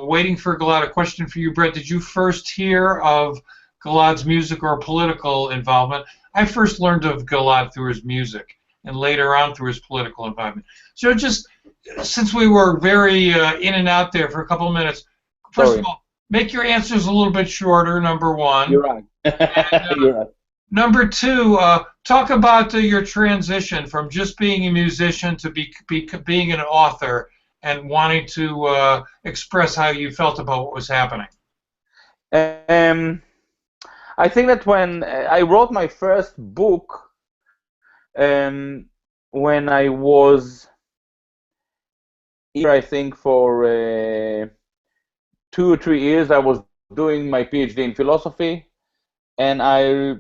waiting for Gilad, a question for you, Brett. Did you first hear of Gilad's music or political involvement? I first learned of Gilad through his music, and later on through his political involvement. So just since we were very in and out there for a couple of minutes, first of all, make your answers a little bit shorter, number one. You're right. And, You're right. Number two, talk about your transition from just being a musician to being an author and wanting to express how you felt about what was happening. I think that when I wrote my first book, when I was here, I think for 2 or 3 years, I was doing my PhD in philosophy, and I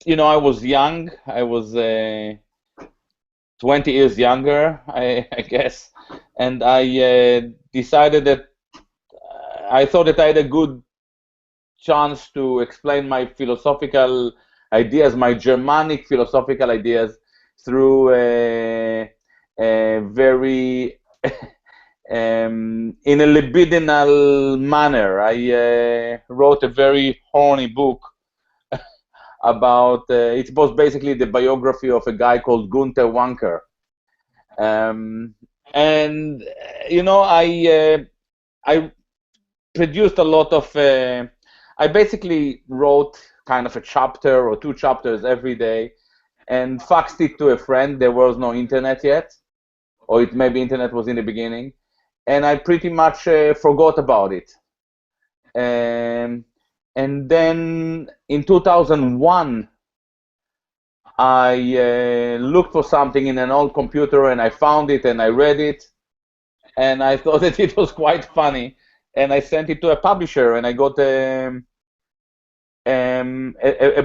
was young. I was 20 years younger, I guess, and I decided that I thought that I had a good chance to explain my philosophical ideas, my Germanic philosophical ideas, through a very in a libidinal manner. I wrote a very horny book about, it was basically the biography of a guy called Gunther Wanker. And, I produced a lot of, I basically wrote kind of a chapter or 2 chapters every day and faxed it to a friend. There was no internet yet, or maybe internet was in the beginning, and I pretty much forgot about it. And then in 2001, I looked for something in an old computer, and I found it, and I read it, and I thought that it was quite funny, and I sent it to a publisher, and I got a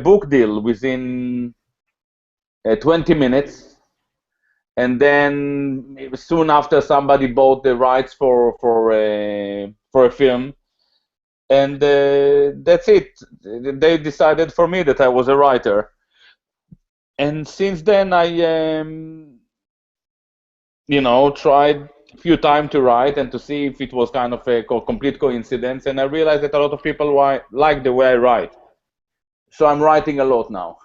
book deal within 20 minutes, and then soon after somebody bought the rights for a film, and that's it. They decided for me that I was a writer, and since then I tried a few times to write and to see if it was kind of a complete coincidence, and I realized that a lot of people like the way I write. So I'm writing a lot now.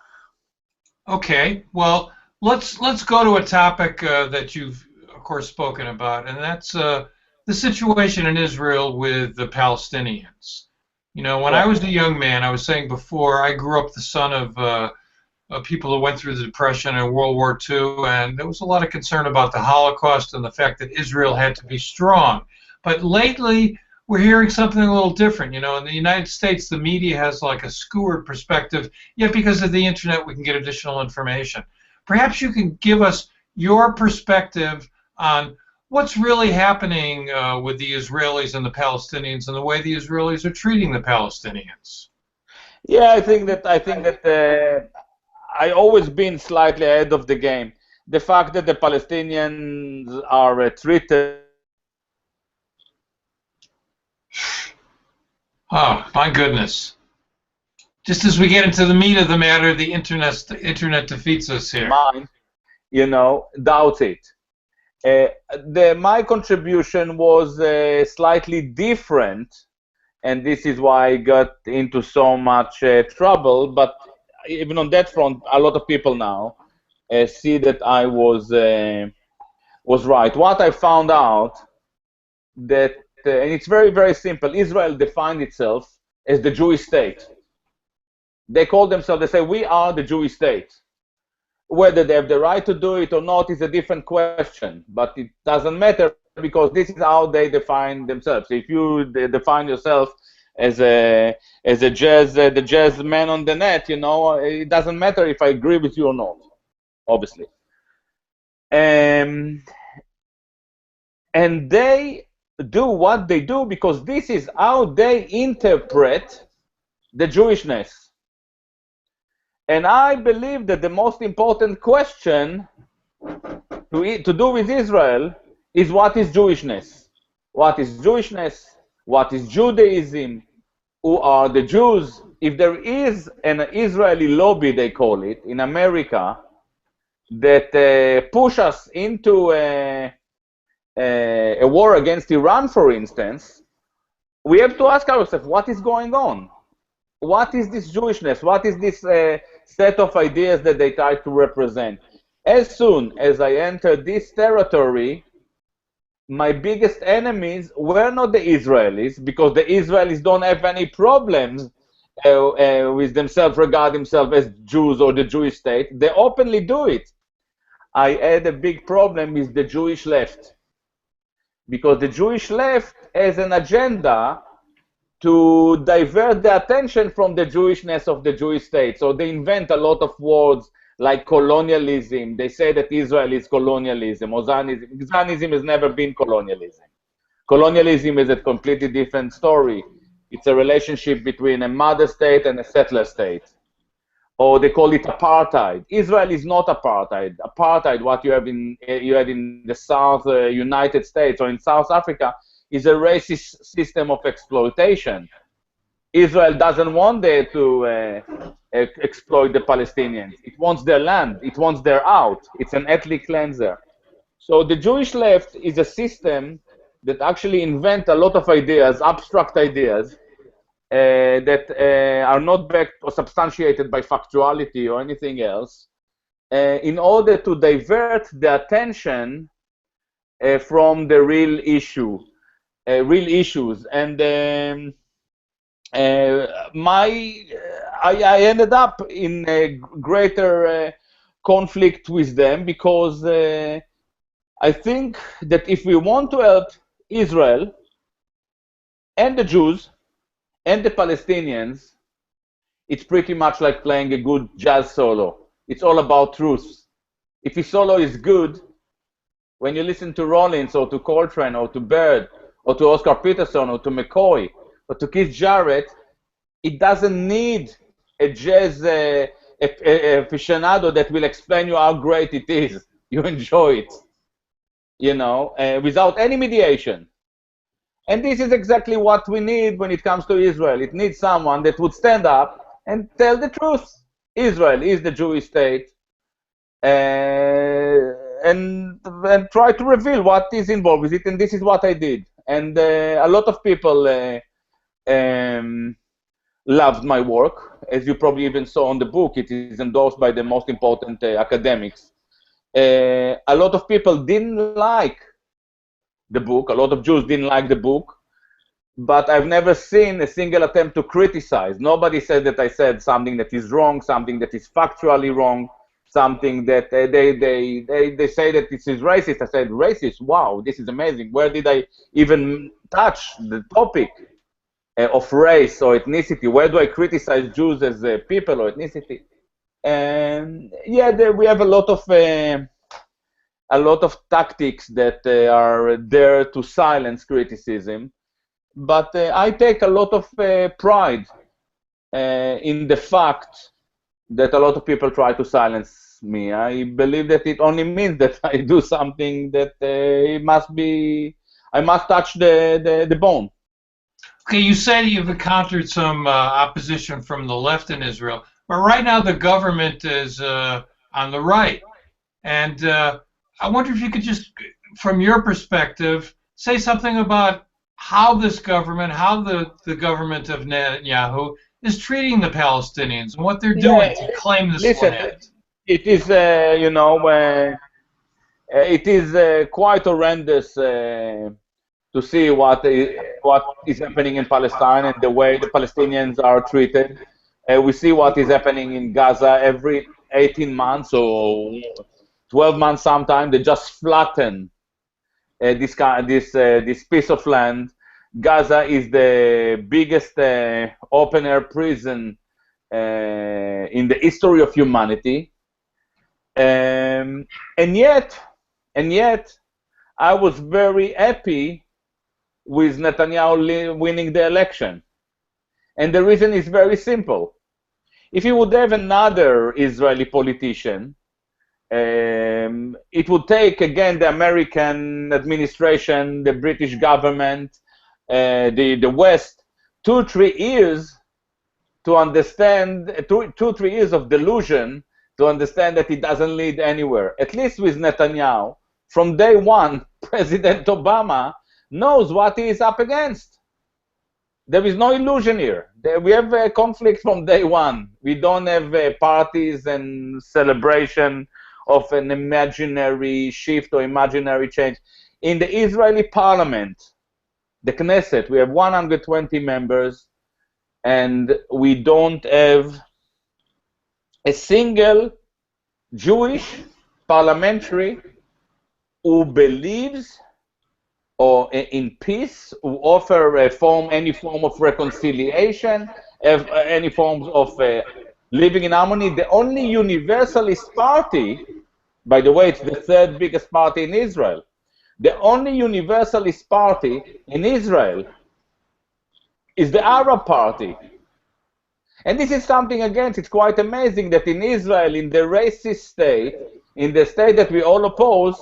Okay, well, let's go to a topic that you've, of course, spoken about, and that's the situation in Israel with the Palestinians. When I was a young man, I was saying before, I grew up the son of people who went through the Depression and World War II, and there was a lot of concern about the Holocaust and the fact that Israel had to be strong. But lately, we're hearing something a little different. In the United States, the media has like a skewered perspective, yet because of the internet, we can get additional information. Perhaps you can give us your perspective on what's really happening with the Israelis and the Palestinians and the way the Israelis are treating the Palestinians. Yeah, I think that I always been slightly ahead of the game. The fact that the Palestinians are treated. Oh, my goodness. Just as we get into the meat of the matter, the internet defeats us here. Mine, doubts it. My contribution was slightly different, and this is why I got into so much trouble, but even on that front, a lot of people now see that I was right. What I found out that, and it's very, very simple, Israel defined itself as the Jewish state. They call themselves, they say, we are the Jewish state. Whether they have the right to do it or not is a different question, but it doesn't matter because this is how they define themselves. If you define yourself as the jazz man on the net, it doesn't matter if I agree with you or not, obviously. And they do what they do because this is how they interpret the Jewishness. And I believe that the most important question to do with Israel is what is Jewishness? What is Jewishness? What is Judaism? Who are the Jews? If there is an Israeli lobby, they call it, in America, that push us into a war against Iran, for instance, we have to ask ourselves, what is going on? What is this Jewishness? What is this set of ideas that they try to represent? As soon as I entered this territory, my biggest enemies were not the Israelis, because the Israelis don't have any problems with themselves, regard themselves as Jews or the Jewish state. They openly do it. I had a big problem with the Jewish left, because the Jewish left has an agenda to divert the attention from the Jewishness of the Jewish state. So they invent a lot of words like colonialism. They say that Israel is colonialism, or Zionism. Zionism has never been colonialism. Colonialism is a completely different story. It's a relationship between a mother state and a settler state. Or they call it apartheid. Israel is not apartheid. Apartheid, what you have in the South United States or in South Africa, is a racist system of exploitation. Israel doesn't want to exploit the Palestinians. It wants their land. It wants their out. It's an ethnic cleanser. So the Jewish left is a system that actually invent a lot of ideas, abstract ideas, that are not backed or substantiated by factuality or anything else, in order to divert the attention from the real issue, real issues. And I ended up in a greater conflict with them, because I think that if we want to help Israel and the Jews and the Palestinians, it's pretty much like playing a good jazz solo. It's all about truth. If a solo is good, when you listen to Rollins or to Coltrane or to Bird or to Oscar Peterson or to McCoy or to Keith Jarrett, it doesn't need a jazz aficionado that will explain you how great it is. You enjoy it, you know, without any mediation. And this is exactly what we need when it comes to Israel. It needs someone that would stand up and tell the truth. Israel is the Jewish state, and try to reveal what is involved with it. And this is what I did. And a lot of people loved my work. As you probably even saw on the book, it is endorsed by the most important academics. A lot of people didn't like the book. A lot of Jews didn't like the book, but I've never seen a single attempt to criticize. Nobody said that I said something that is wrong, something that is factually wrong, something that they say that this is racist. I said, racist? Wow, this is amazing. Where did I even touch the topic of race or ethnicity? Where do I criticize Jews as people or ethnicity? And yeah, we have a lot of tactics that are there to silence criticism, but I take a lot of pride in the fact that a lot of people try to silence me. I believe that it only means that I do something that I must touch the bone. Okay, you say you've encountered some opposition from the left in Israel, but right now the government is on the right. And I wonder if you could just, from your perspective, say something about how this government, how the government of Netanyahu is treating the Palestinians and what they're doing to claim this land. It is, you know, it is quite horrendous to see what is happening in Palestine and the way the Palestinians are treated. We see what is happening in Gaza every 18 months or 12 months sometimes. They just flatten this piece of land. Gaza is the biggest open-air prison in the history of humanity. And yet, I was very happy with Netanyahu winning the election. And the reason is very simple. If you would have another Israeli politician, it would take, again, the American administration, the British government, the West, 2-3 years to understand, 2-3 years of delusion to understand that it doesn't lead anywhere. At least with Netanyahu, from day one, President Obama knows what he is up against. There is no illusion here. We have a conflict from day one. We don't have parties and celebration of an imaginary shift or imaginary change. In the Israeli parliament, the Knesset, we have 120 members, and we don't have a single Jewish parliamentary who believes or in peace, who offer any form of reconciliation, any forms of living in harmony. The only universalist party, by the way, it's the third biggest party in Israel. The only universalist party in Israel is the Arab Party. And this is something, again, it's quite amazing that in Israel, in the racist state, in the state that we all oppose,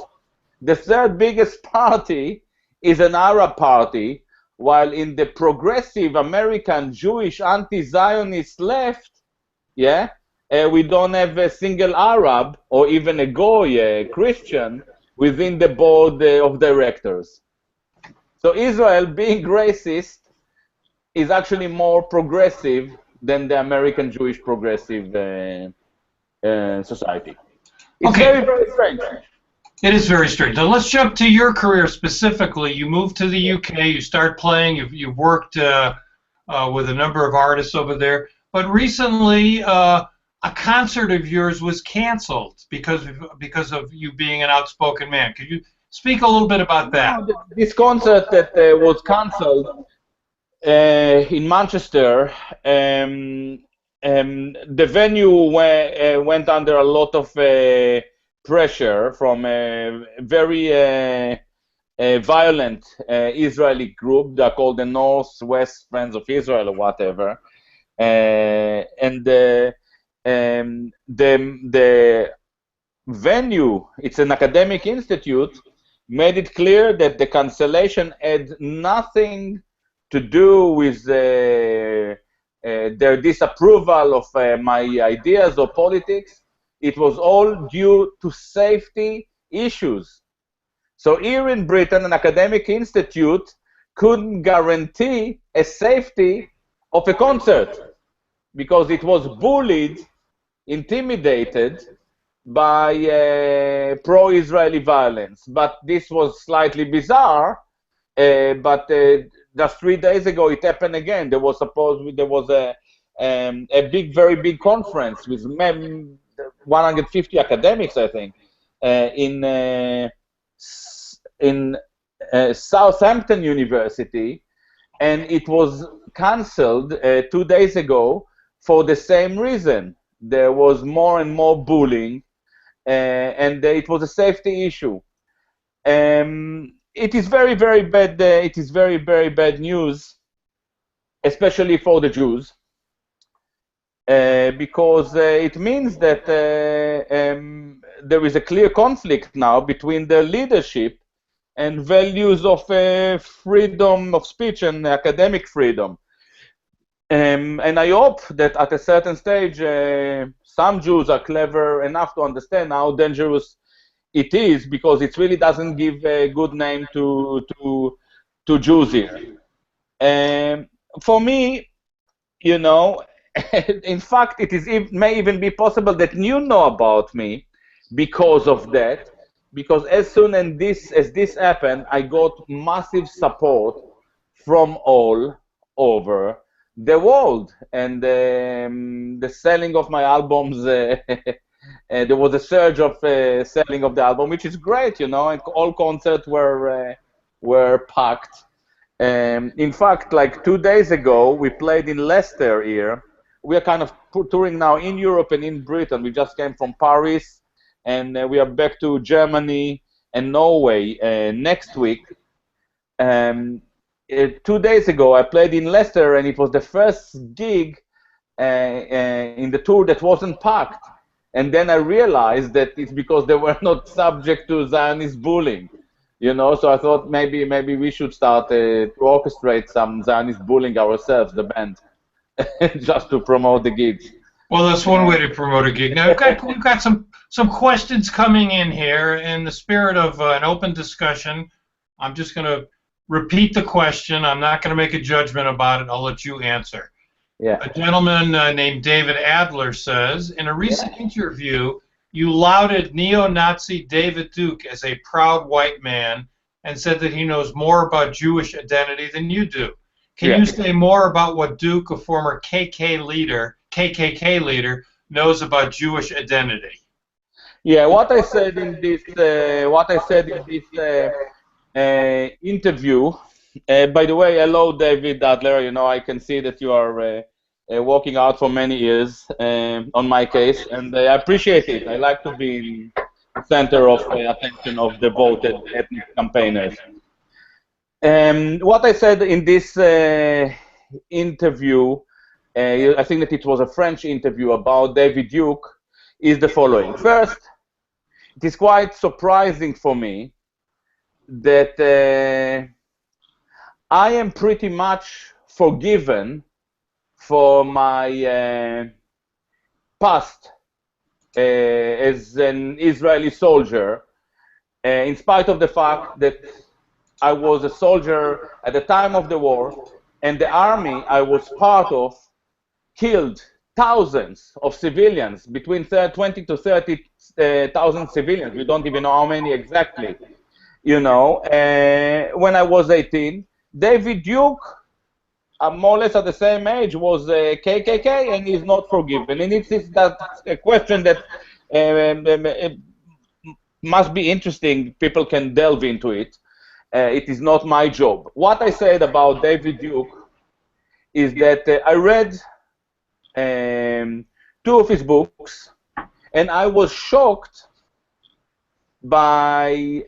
the third biggest party is an Arab party, while in the progressive American Jewish anti-Zionist left, we don't have a single Arab or even a Goy, a Christian, within the board of directors. So Israel, being racist, is actually more progressive than the American Jewish progressive society. It's very, very strange. It is very strange. Now let's jump to your career specifically. You moved to the UK, you start playing, you've worked with a number of artists over there, but recently a concert of yours was canceled because of you being an outspoken man. Could you speak a little bit about that? No, this concert that was canceled in Manchester, the venue went under a lot of pressure from a very violent Israeli group. They're called the Northwest Friends of Israel or whatever. And the venue, it's an academic institute, made it clear that the cancellation had nothing to do with their disapproval of my ideas or politics. It was all due to safety issues. So here in Britain, an academic institute couldn't guarantee a safety of a concert because it was bullied, intimidated by pro-Israeli violence. But this was slightly bizarre, but just 3 days ago it happened again. There was a very big conference with 150 academics, I think, in Southampton University, and it was cancelled 2 days ago for the same reason. There was more and more bullying, and it was a safety issue. It is very, very bad. It is very, very bad news, especially for the Jews. Because it means that there is a clear conflict now between the leadership and values of freedom of speech and academic freedom. And I hope that at a certain stage, some Jews are clever enough to understand how dangerous it is, because it really doesn't give a good name to Jews here. For me, you know, in fact, it may even be possible that you know about me because of that. Because as soon as this happened, I got massive support from all over the world, and the selling of my albums. There was a surge of selling of the album, which is great, you know, and all concerts were packed. In fact, like 2 days ago, we played in Leicester here. We are kind of touring now in Europe and in Britain. We just came from Paris, and we are back to Germany and Norway next week. 2 days ago, I played in Leicester, and it was the first gig in the tour that wasn't packed. And then I realized that it's because they were not subject to Zionist bullying, you know. So I thought maybe we should start to orchestrate some Zionist bullying ourselves, the band, just to promote the gigs. Well, that's one way to promote a gig. Now we've got some some questions coming in here. In the spirit of an open discussion, I'm just going to repeat the question. I'm not going to make a judgment about it. I'll let you answer. Yeah. A gentleman named David Adler says, in a recent interview, you lauded neo-Nazi David Duke as a proud white man and said that he knows more about Jewish identity than you do. Can you say more about what Duke, a former KKK leader, knows about Jewish identity? Yeah, what I said in this interview. By the way, hello, David Adler. You know, I can see that you are working out for many years on my case, and I appreciate it. I like to be in the center of attention of devoted ethnic campaigners. What I said in this interview, I think that it was a French interview about David Duke, is the following. First, it is quite surprising for me that I am pretty much forgiven for my past as an Israeli soldier, in spite of the fact that I was a soldier at the time of the war, and the army I was part of killed thousands of civilians, between 20 to 30,000 civilians. We don't even know how many exactly. You know, when I was 18, David Duke, more or less at the same age, was KKK, and he's not forgiven. And it's that a question that must be interesting. People can delve into it. It is not my job. What I said about David Duke is that I read 2 of his books, and I was shocked by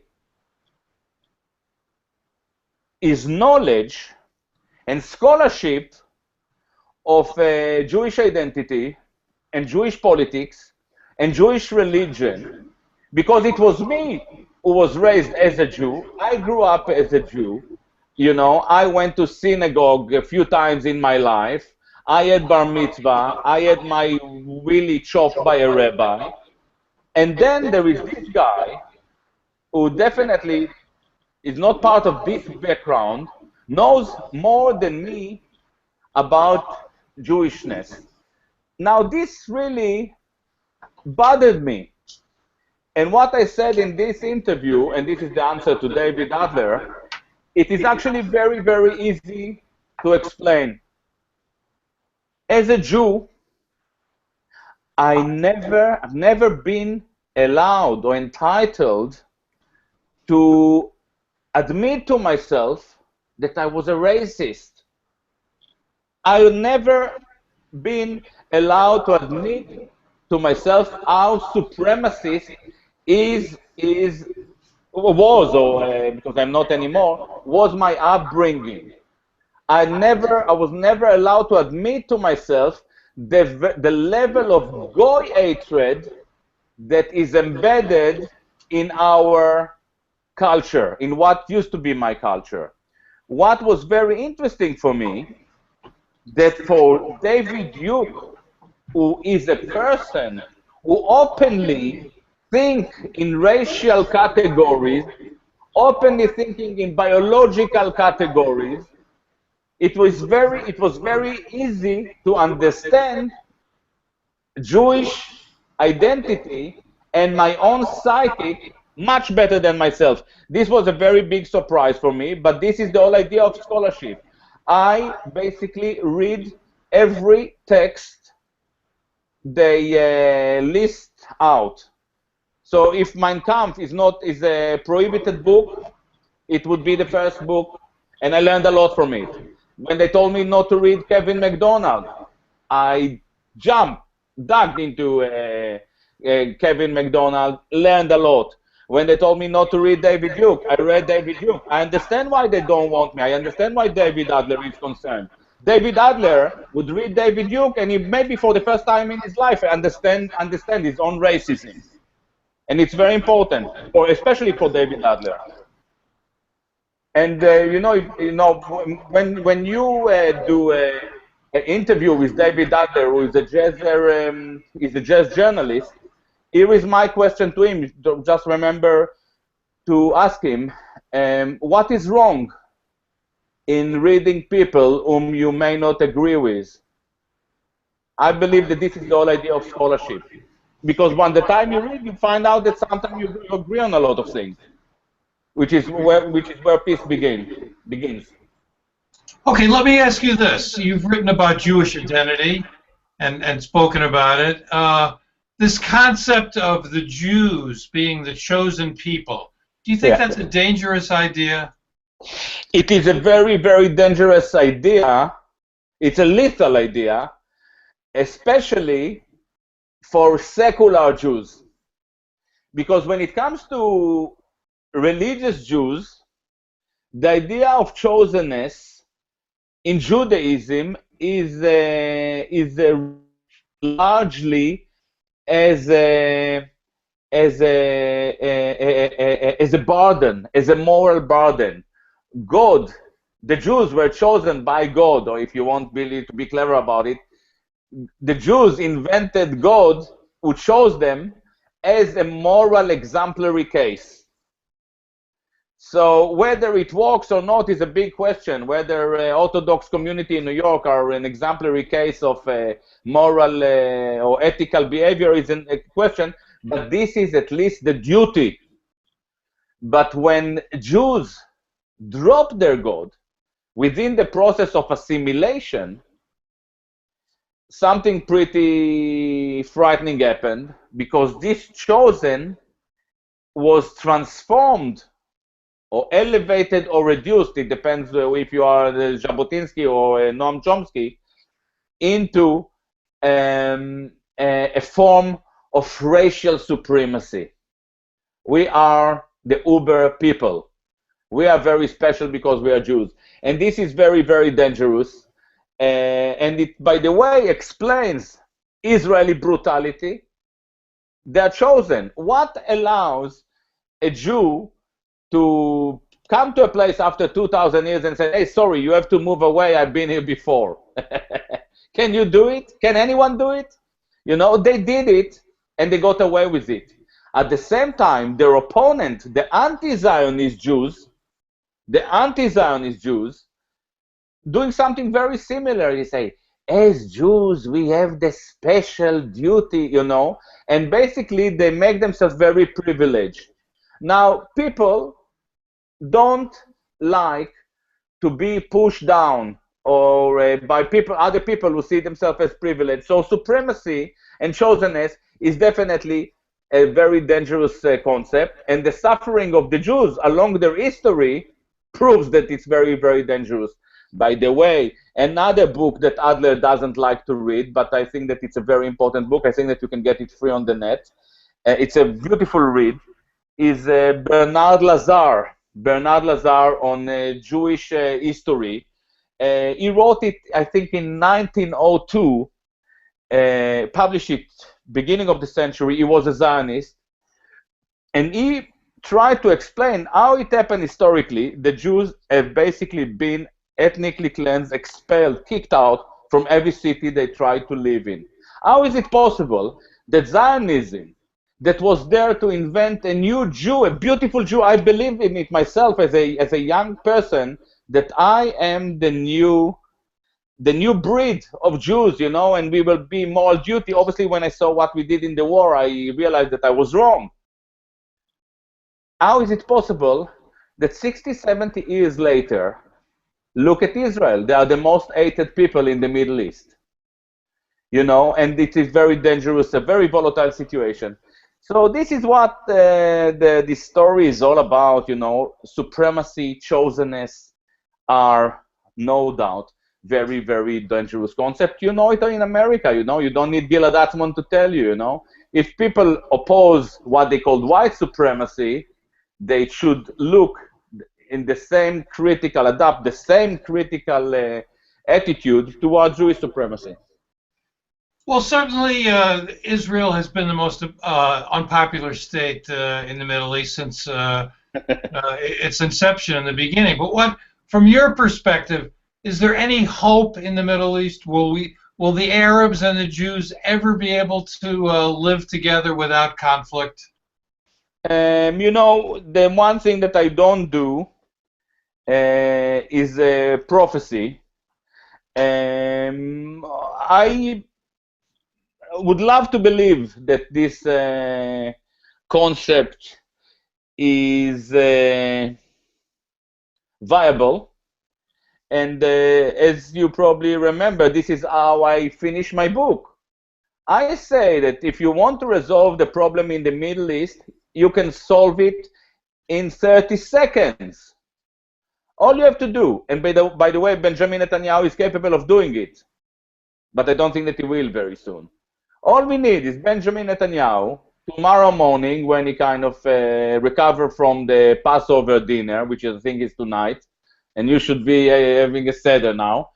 his knowledge and scholarship of Jewish identity and Jewish politics and Jewish religion, because it was me who was raised as a Jew. I grew up as a Jew. You know, I went to synagogue a few times in my life. I had bar mitzvah. I had my willy chopped by a rabbi. And then there is this guy who definitely is not part of this background, knows more than me about Jewishness. Now, this really bothered me. And what I said in this interview, and this is the answer to David Adler, it is actually very, very easy to explain. As a Jew, I've never been allowed or entitled to admit to myself that I was a racist. I've never been allowed to admit to myself how supremacist because I'm not anymore, was my upbringing. I was never allowed to admit to myself the level of goy hatred that is embedded in our culture, in what used to be my culture. What was very interesting for me, that for David Duke, who is a person who openly think in racial categories, openly thinking in biological categories, it was very easy to understand Jewish identity and my own psychic much better than myself. This was a very big surprise for me, but this is the whole idea of scholarship. I basically read every text they list out. So if Mein Kampf is a prohibited book, it would be the first book, and I learned a lot from it. When they told me not to read Kevin MacDonald, I dug into Kevin MacDonald, learned a lot. When they told me not to read David Duke, I read David Duke. I understand why they don't want me. I understand why David Adler is concerned. David Adler would read David Duke, and he maybe for the first time in his life understand his own racism. And it's very important, especially for David Adler. And when you do an interview with David Adler, who is a jazz journalist, here is my question to him. Just remember to ask him, what is wrong in reading people whom you may not agree with? I believe that this is the whole idea of scholarship. Because when the time you read, you find out that sometimes you agree on a lot of things, which is where peace begins. Okay, let me ask you this. You've written about Jewish identity and spoken about it. This concept of the Jews being the chosen people, do you think that's a dangerous idea? It is a very, very dangerous idea. It's a lethal idea, especially for secular Jews. Because when it comes to religious Jews, the idea of chosenness in Judaism is largely as a burden, as a moral burden. God, the Jews were chosen by God, or if you want really to be clever about it, the Jews invented God who chose them as a moral exemplary case. So whether it works or not is a big question. Whether Orthodox community in New York are an exemplary case of moral or ethical behavior is a question, but this is at least the duty. But when Jews drop their God within the process of assimilation, something pretty frightening happened, because this chosen was transformed or elevated or reduced, it depends if you are Jabotinsky or Noam Chomsky, into a form of racial supremacy. We are the Uber people. We are very special because we are Jews. And this is very, very dangerous. And it, by the way, explains Israeli brutality. They are chosen. What allows a Jew to come to a place after 2,000 years and say, hey, sorry, you have to move away, I've been here before? Can you do it? Can anyone do it? You know, they did it and they got away with it. At the same time, their opponent, the anti-Zionist Jews, doing something very similar. They say, as Jews, we have the special duty, you know, and basically they make themselves very privileged. Now, people don't like to be pushed down or by other people who see themselves as privileged. So supremacy and chosenness is definitely a very dangerous concept, and the suffering of the Jews along their history proves that it's very, very dangerous. By the way, another book that Adler doesn't like to read, but I think that it's a very important book, I think that you can get it free on the net. It's a beautiful read, is Bernard Lazar on Jewish history. He wrote it, I think, in 1902, published it beginning of the century. He was a Zionist, and he tried to explain how it happened historically. The Jews have basically been ethnically cleansed, expelled, kicked out from every city they tried to live in. How is it possible that Zionism, that was there to invent a new Jew, a beautiful Jew, I believe in it myself as a young person, that I am the new breed of Jews, you know, and we will be moral duty. Obviously, when I saw what we did in the war, I realized that I was wrong. How is it possible that 60, 70 years later, look at Israel, they are the most hated people in the Middle East, you know, and it is very dangerous, a very volatile situation. So this is what this story is all about, you know. Supremacy, chosenness are no doubt very, very dangerous concept. You know it in America, you know. You don't need Gilad Atzmon to tell you, you know. If people oppose what they call white supremacy, they should look in the same critical, adopt the same critical attitude towards Jewish supremacy. Well, certainly Israel has been the most unpopular state in the Middle East since its inception in the beginning. But what, from your perspective, is there any hope in the Middle East? Will will the Arabs and the Jews ever be able to live together without conflict? You know, the one thing that I don't do is prophecy. I would love to believe that this concept is viable. And as you probably remember, this is how I finish my book. I say that if you want to resolve the problem in the Middle East, you can solve it in 30 seconds. All you have to do, and by the way, Benjamin Netanyahu is capable of doing it, but I don't think that he will very soon. All we need is Benjamin Netanyahu tomorrow morning, when he kind of recover from the Passover dinner, which I think is tonight, and you should be having a Seder now.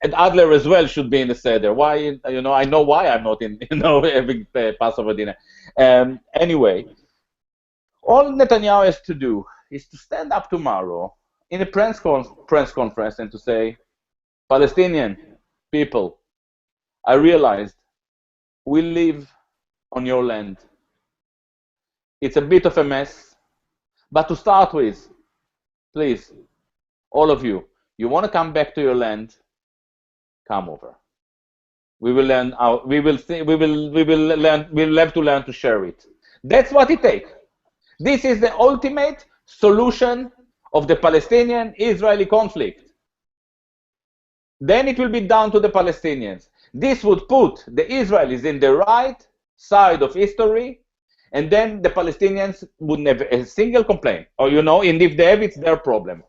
And Adler as well should be in the Seder. Why? You know, I know why I'm not in, having Passover dinner. Anyway, all Netanyahu has to do is to stand up tomorrow in a press conference and to say, Palestinian people, I realized we live on your land. It's a bit of a mess, but to start with, please, all of you want to come back to your land, come over. We will learn. We will have to learn to share it. That's what it takes. This is the ultimate solution of the Palestinian-Israeli conflict. Then it will be down to the Palestinians. This would put the Israelis in the right side of history, and then the Palestinians wouldn't have a single complaint. Or, you know, and if they have, it's their problem.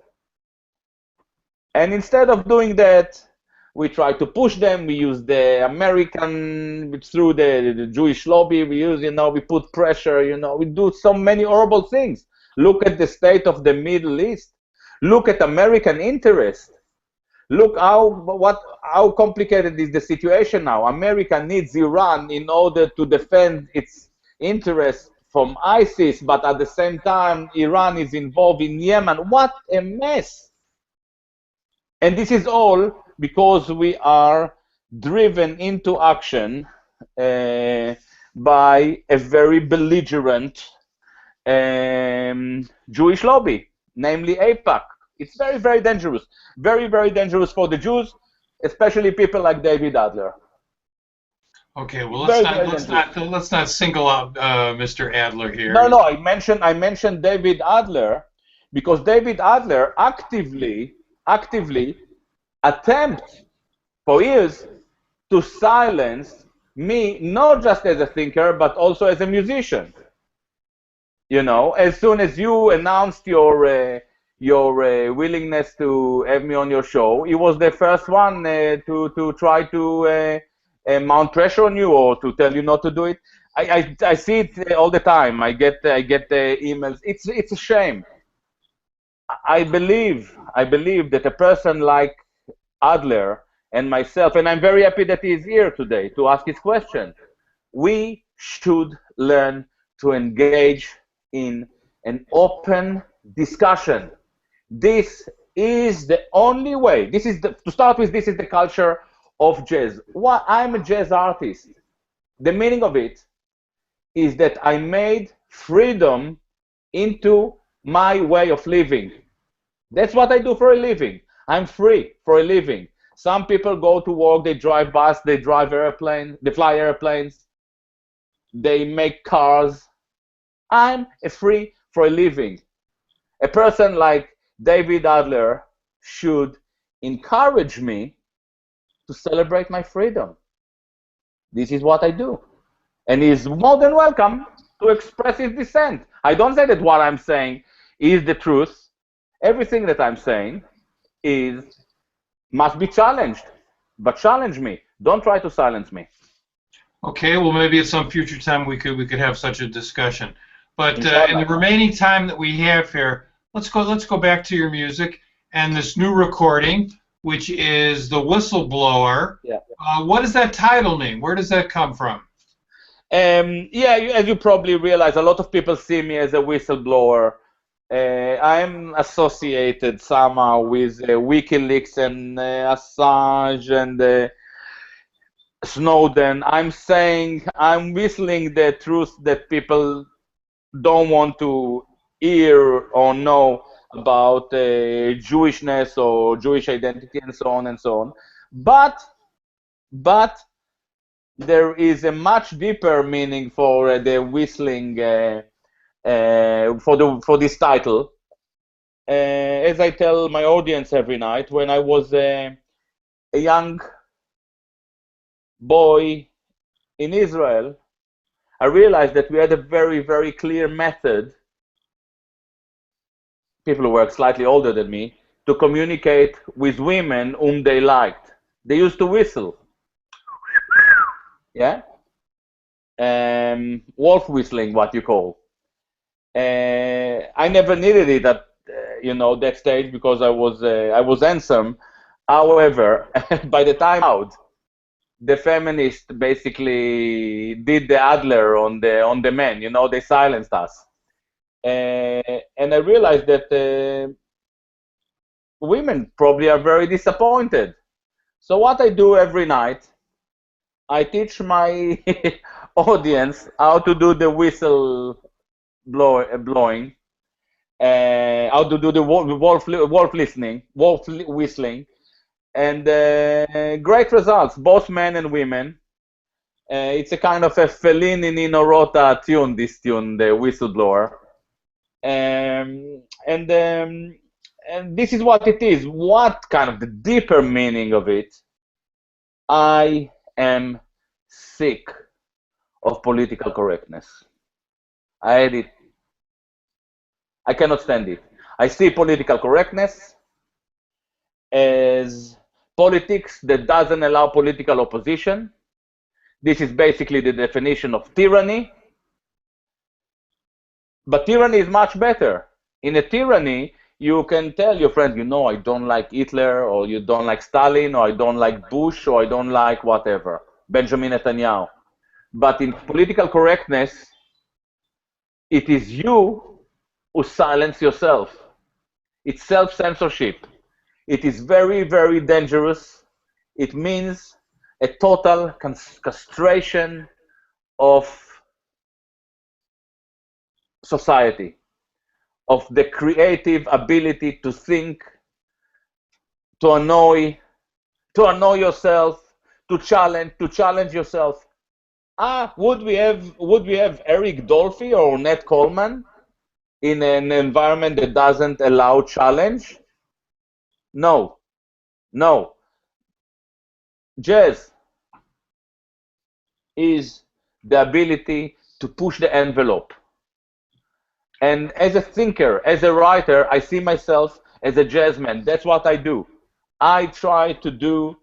And instead of doing that, we try to push them. We use the American, through the Jewish lobby. We use, you know, we put pressure, you know, we do so many horrible things. Look at the state of the Middle East. Look at American interest. Look how complicated is the situation now. America needs Iran in order to defend its interests from ISIS, but at the same time, Iran is involved in Yemen. What a mess. And this is all because we are driven into action by a very belligerent Jewish lobby, namely AIPAC. It's very, very dangerous. Very, very dangerous for the Jews, especially people like David Adler. Okay, well, let's not single out Mr. Adler here. No, I mentioned David Adler because David Adler actively attempts for years to silence me, not just as a thinker, but also as a musician. You know, as soon as you announced your willingness to have me on your show, he was the first one to try to mount pressure on you or to tell you not to do it. I see it all the time. I get emails. It's a shame. I believe that a person like Adler and myself, and I'm very happy that he is here today to ask his question, we should learn to engage in an open discussion. This is the only way. To start with, this is the culture of jazz. I'm a jazz artist. The meaning of it is that I made freedom into my way of living. That's what I do for a living. I'm free for a living. Some people go to work, they drive bus, they drive airplanes, they fly airplanes, they make cars. I'm free for a living. A person like David Adler should encourage me to celebrate my freedom. This is what I do. And he's more than welcome to express his dissent. I don't say that what I'm saying is the truth. Everything that I'm saying must be challenged. But challenge me. Don't try to silence me. Okay, well, maybe at some future time we could have such a discussion. But in the remaining time that we have here, let's go back to your music and this new recording, which is the Whistleblower. Yeah. What does that title mean? Where does that come from? Yeah, as you probably realize, a lot of people see me as a whistleblower. I'm associated somehow with WikiLeaks and Assange and Snowden. I'm whistling the truth that people don't want to hear or know about Jewishness or Jewish identity and so on and so on. But there is a much deeper meaning for the whistling for this title. As I tell my audience every night, when I was a young boy in Israel, I realized that we had a very, very clear method, people who were slightly older than me, to communicate with women whom they liked. They used to whistle. Yeah? Wolf whistling, what you call. I never needed it at that stage because I was handsome. However, by the time out, the feminists basically did the Adler on the men. They silenced us, and I realized that women probably are very disappointed. So what I do every night, I teach my audience how to do the whistle blowing, how to do the wolf whistling, and great results, both men and women. It's a kind of a Fellini Nino Rota tune, this tune, the Whistleblower. And this is what it is. What kind of the deeper meaning of it? I am sick of political correctness. I had it. I cannot stand it. I see political correctness as politics that doesn't allow political opposition. This is basically the definition of tyranny. But tyranny is much better. In a tyranny, you can tell your friends, I don't like Hitler, or you don't like Stalin, or I don't like Bush, or I don't like whatever, Benjamin Netanyahu. But in political correctness, it is you who silence yourself. It's self-censorship. It is very, very dangerous. It means a total castration of society, of the creative ability to think, to annoy yourself, to challenge yourself. Would we have Eric Dolphy or Nat Coleman in an environment that doesn't allow challenge? No. Jazz is the ability to push the envelope. And as a thinker, as a writer, I see myself as a jazzman. That's what I do. I try to do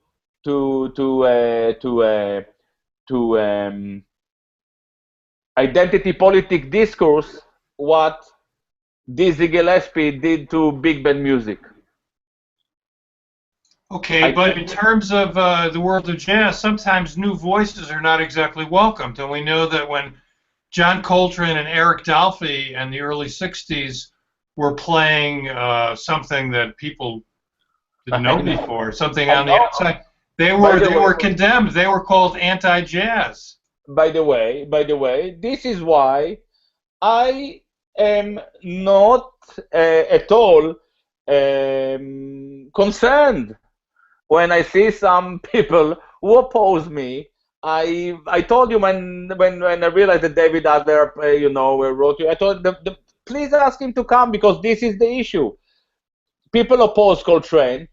identity politic discourse what Dizzy Gillespie did to big band music. Okay, but in terms of the world of jazz, sometimes new voices are not exactly welcomed. And we know that when John Coltrane and Eric Dolphy in the early 60s were playing something that people didn't know before, something on the outside, they were condemned. They were called anti-jazz. By the way, this is why I am not at all concerned when I see some people who oppose me. I told you when I realized that David Adler, wrote you, I told them, please ask him to come because this is the issue. People oppose Coltrane.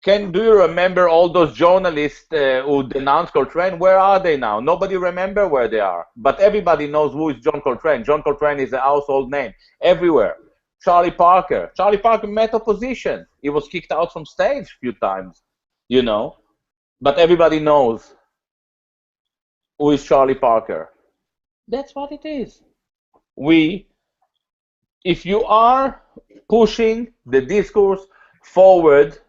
Do you remember all those journalists who denounced Coltrane? Where are they now? Nobody remember where they are. But everybody knows who is John Coltrane. John Coltrane is a household name everywhere. Charlie Parker. Charlie Parker met opposition. He was kicked out from stage a few times, But everybody knows who is Charlie Parker. That's what it is. If you are pushing the discourse forward,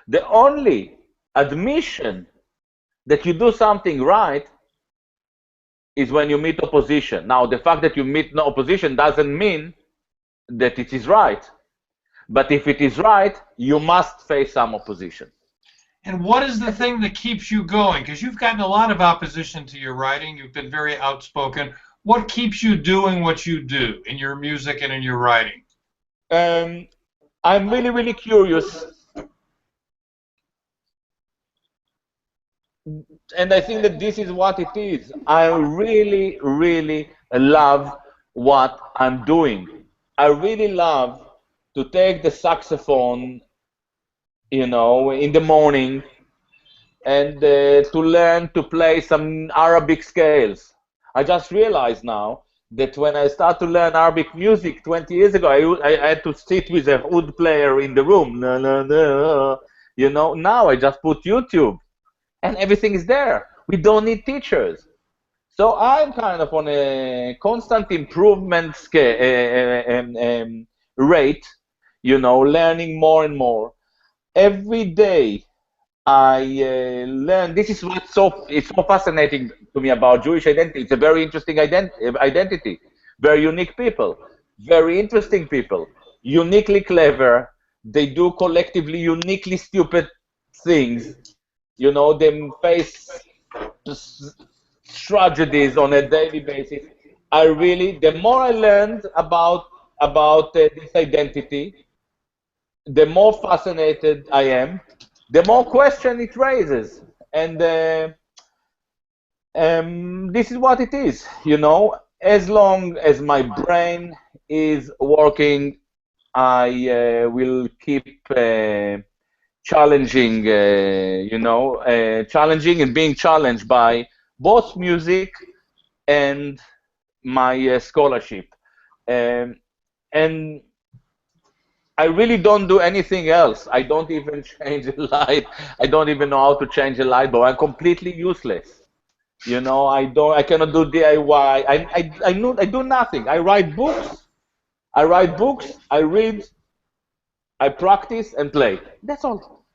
the only admission that you do something right is when you meet opposition. Now, the fact that you meet no opposition doesn't mean that it is right. But if it is right, you must face some opposition. And what is the thing that keeps you going? Because you've gotten a lot of opposition to your writing. You've been very outspoken. What keeps you doing what you do in your music and in your writing? I'm really, really curious, and I think that this is what it is. I really, really love what I'm doing. I really love to take the saxophone, in the morning and to learn to play some Arabic scales. I just realized now that when I start to learn Arabic music 20 years ago, I had to sit with a oud player in the room. No, no, no. Now I just put YouTube and everything is there. We don't need teachers. So I'm kind of on a constant improvement scale, rate, learning more and more. Every day I learn. This is it's so fascinating to me about Jewish identity. It's a very interesting identity, very unique people, very interesting people, uniquely clever. They do collectively uniquely stupid things. They face tragedies on a daily basis. The more I learned about this identity, the more fascinated I am, the more question it raises. And this is what it is, As long as my brain is working, I will keep challenging, challenging and being challenged by both music and my scholarship. And I really don't do anything else. I don't even change a light. I don't even know how to change a light bulb. I'm completely useless. I cannot do DIY. I do nothing. I write books. I read, I practice and play. That's all.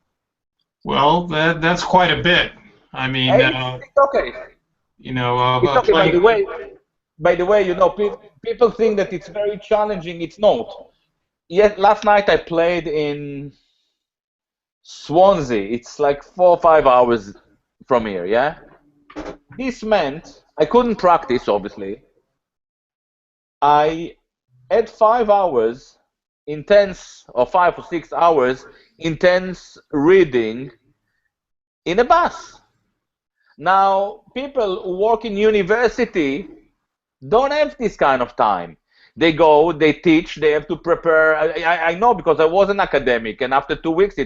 Well, that's quite a bit. I mean, It's okay. It's okay. playing. By the way, people think that it's very challenging. It's not. Yes, last night I played in Swansea. It's like 4 or 5 hours from here, yeah? This meant I couldn't practice, obviously. I had 5 hours intense, or 5 or 6 hours intense reading in a bus. Now, people who work in university don't have this kind of time. They go, they teach, they have to prepare. I know because I was an academic, and after 2 weeks, I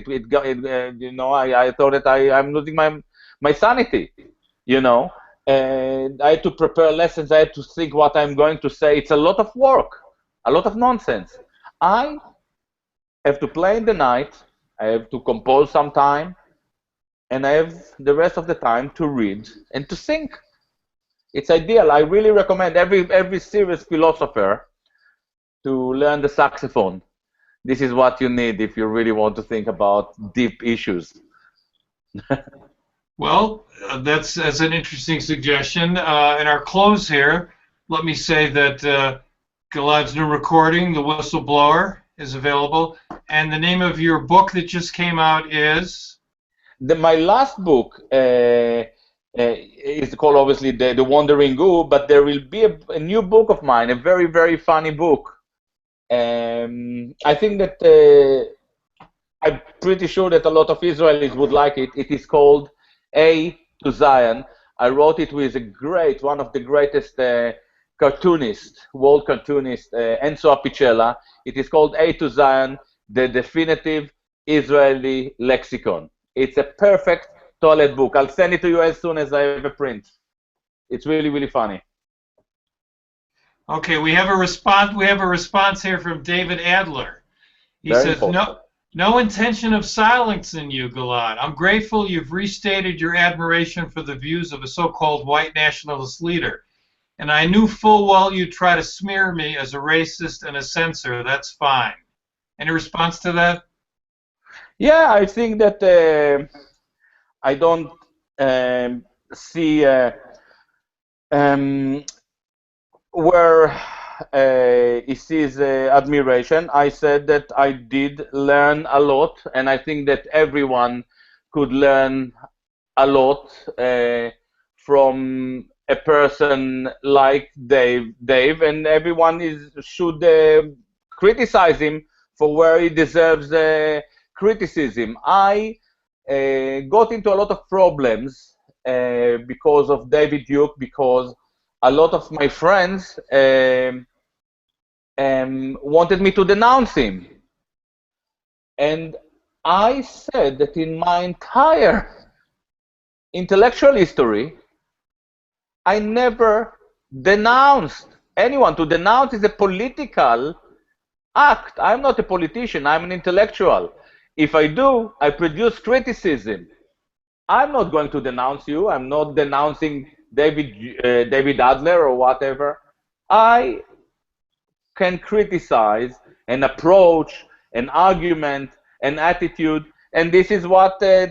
thought that I'm losing my sanity, and I had to prepare lessons. I had to think what I'm going to say. It's a lot of work, a lot of nonsense. I have to play in the night. I have to compose some time, and I have the rest of the time to read and to think. It's ideal. I really recommend every serious philosopher to learn the saxophone. This is what you need if you really want to think about deep issues. Well, that's an interesting suggestion. In our close here, let me say that Gilad's new recording, The Whistleblower, is available. And the name of your book that just came out is? My last book is called, obviously, The Wandering Goo, but there will be a new book of mine, a very, very funny book. I think that I'm pretty sure that a lot of Israelis would like it. It is called A to Zion. I wrote it with one of the greatest world cartoonists, Enzo Apicella. It is called A to Zion, the definitive Israeli lexicon. It's a perfect toilet book. I'll send it to you as soon as I have a print. It's really, really funny. Okay, we have a response. We have a response here from David Adler. He says, "No intention of silencing you, Gilad. I'm grateful you've restated your admiration for the views of a so-called white nationalist leader. And I knew full well you'd try to smear me as a racist and a censor. That's fine." Any response to that? Yeah, I think that I don't see where he sees admiration. I said that I did learn a lot, and I think that everyone could learn a lot from a person like Dave, and everyone should criticize him for where he deserves criticism. I got into a lot of problems because of David Duke, because a lot of my friends wanted me to denounce him. And I said that in my entire intellectual history, I never denounced anyone. To denounce is a political act. I'm not a politician, I'm an intellectual. If I do, I produce criticism. I'm not going to denounce you. I'm not denouncing David Adler or whatever. I can criticize an approach, an argument, an attitude, and this is what I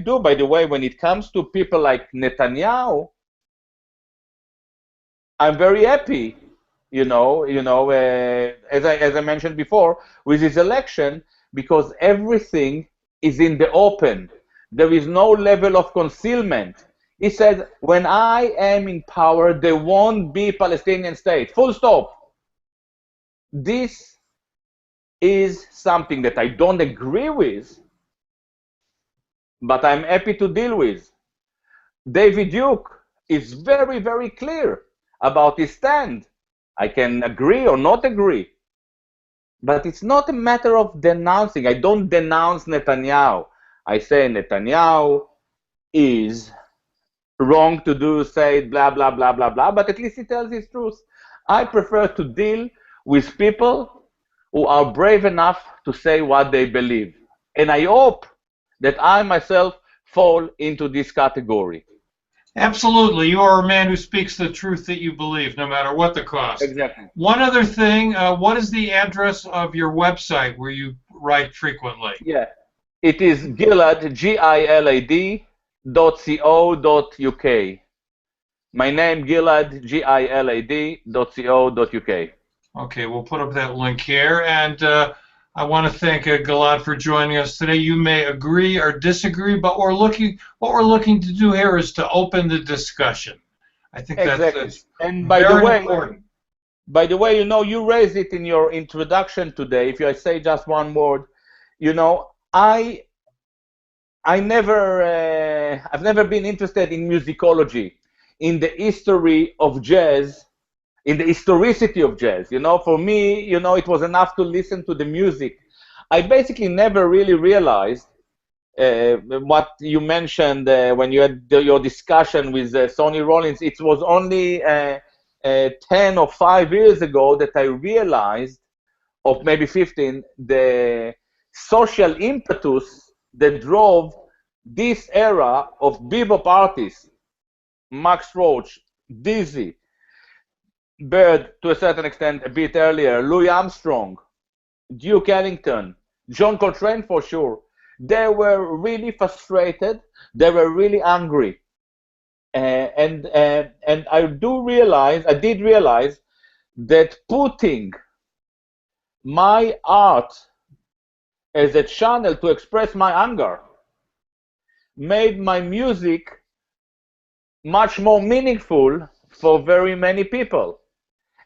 do. By the way, when it comes to people like Netanyahu, I'm very happy, as I mentioned before, with his election, because everything is in the open. There is no level of concealment. He said, when I am in power, there won't be Palestinian state. Full stop. This is something that I don't agree with, but I'm happy to deal with. David Duke is very, very clear about his stand. I can agree or not agree, but it's not a matter of denouncing. I don't denounce Netanyahu. I say Netanyahu is wrong to do, say blah, blah, blah, blah, blah, but at least he tells his truth. I prefer to deal with people who are brave enough to say what they believe. And I hope that I myself fall into this category. Absolutely. You are a man who speaks the truth that you believe, no matter what the cost. Exactly. One other thing, what is the address of your website where you write frequently? Yeah, it is Gilad, Gilad, .co.uk. My name, Gilad, Gilad.co.uk. Okay, we'll put up that link here. And I want to thank Gilad for joining us today. You may agree or disagree, but what we're looking to do here is to open the discussion. I think that's and very important. By the way, you raised it in your introduction today. If I say just one word, I've never been interested in musicology, in the history of jazz, in the historicity of jazz. For me, it was enough to listen to the music. I basically never really realized what you mentioned when you had your discussion with Sonny Rollins. It was only 10 or 5 years ago that I realized, or maybe 15, the social impetus that drove this era of bebop artists: Max Roach, Dizzy, Bird, to a certain extent, a bit earlier, Louis Armstrong, Duke Ellington, John Coltrane for sure. They were really frustrated. They were really angry, and I did realize that putting my art as a channel to express my anger made my music much more meaningful for very many people.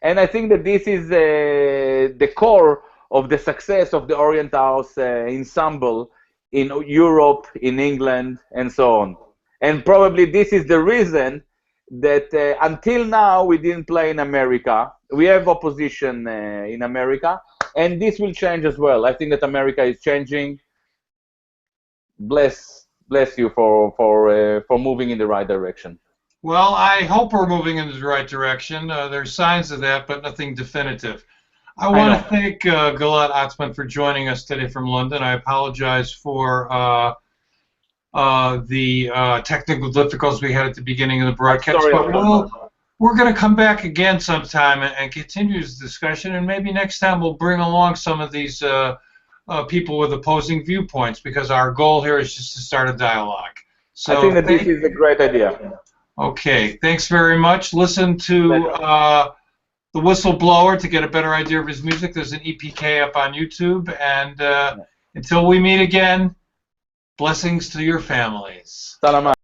And I think that this is the core of the success of the Orient House ensemble in Europe, in England, and so on. And probably this is the reason that until now we didn't play in America. We have opposition in America, and this will change as well. I think that America is changing. Bless you for moving in the right direction. Well, I hope we're moving in the right direction. There's signs of that, but nothing definitive. I want to thank Gilad Atzmon for joining us today from London. I apologize for the technical difficulties we had at the beginning of the broadcast, but we're going to come back again sometime and continue this discussion, and maybe next time we'll bring along some of these people with opposing viewpoints, because our goal here is just to start a dialogue. So I think that this is a great idea. Okay, thanks very much. Listen to The Whistleblower to get a better idea of his music. There's an EPK up on YouTube. And until we meet again, Blessings to your families. Salam.